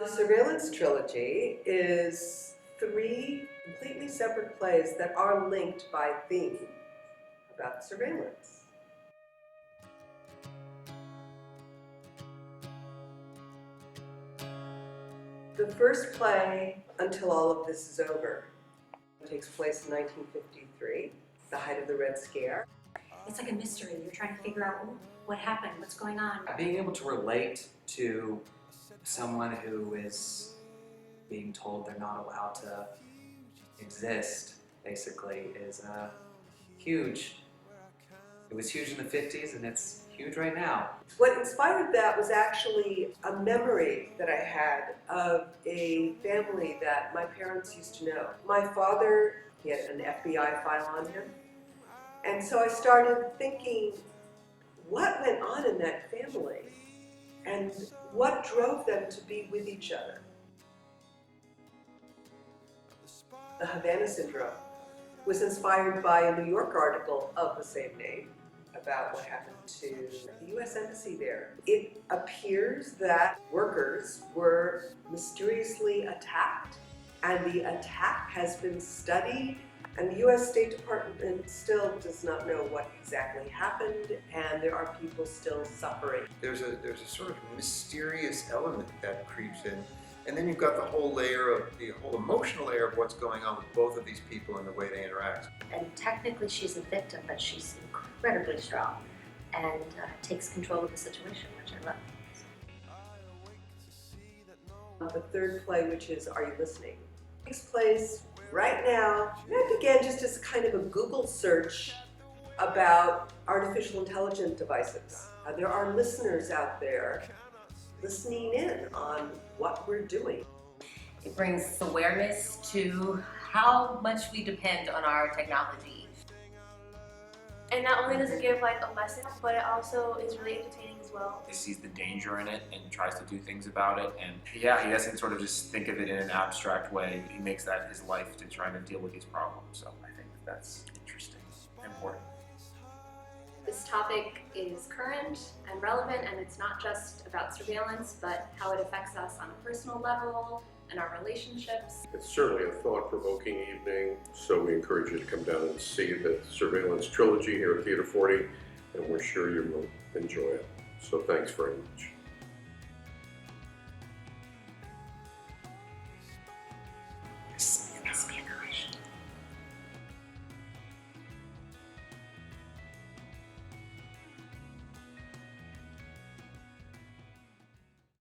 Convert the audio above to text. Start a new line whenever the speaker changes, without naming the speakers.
The Surveillance Trilogy is 3 completely separate plays that are linked by theme about surveillance. The first play, Until All of This Is Over, takes place in 1953, the height of the Red Scare.
It's like a mystery. You're trying to figure out what happened, what's going on.
Being able to relate to someone who is being told they're not allowed to exist, basically, is huge. It was huge in the 50s and it's huge right now.
What inspired that was actually a memory that I had of a family that my parents used to know. My father, he had an FBI file on him. And so I started thinking, what went on in that family? And what drove them to be with each other? The Havana Syndrome was inspired by a New York article of the same name about what happened to the U.S. Embassy there. It appears that workers were mysteriously attacked, and the attack has been studied, and the U.S. State Department still does not know what exactly happened, and there are people still suffering.
There's a sort of mysterious element that creeps in. And then you've got the whole emotional layer of what's going on with both of these people and the way they interact.
And technically she's a victim, but she's incredibly strong and takes control of the situation, which I love.
The third play, which is Are You Listening?, takes place right now. That began just as kind of a Google search about artificial intelligence devices. There are listeners out there listening in on what we're doing.
It brings awareness to how much we depend on our technology.
And not only does it give like a lesson, but it also is really entertaining as well.
He sees the danger in it and tries to do things about it. And yeah, he doesn't sort of just think of it in an abstract way. He makes that his life to try to deal with these problems. So I think that's interesting and important.
This topic is current and relevant, and it's not just about surveillance, but how it affects us on a personal level and our relationships.
It's certainly a thought-provoking evening, so we encourage you to come down and see the Surveillance Trilogy here at Theater 40, and we're sure you will enjoy it. So thanks very much.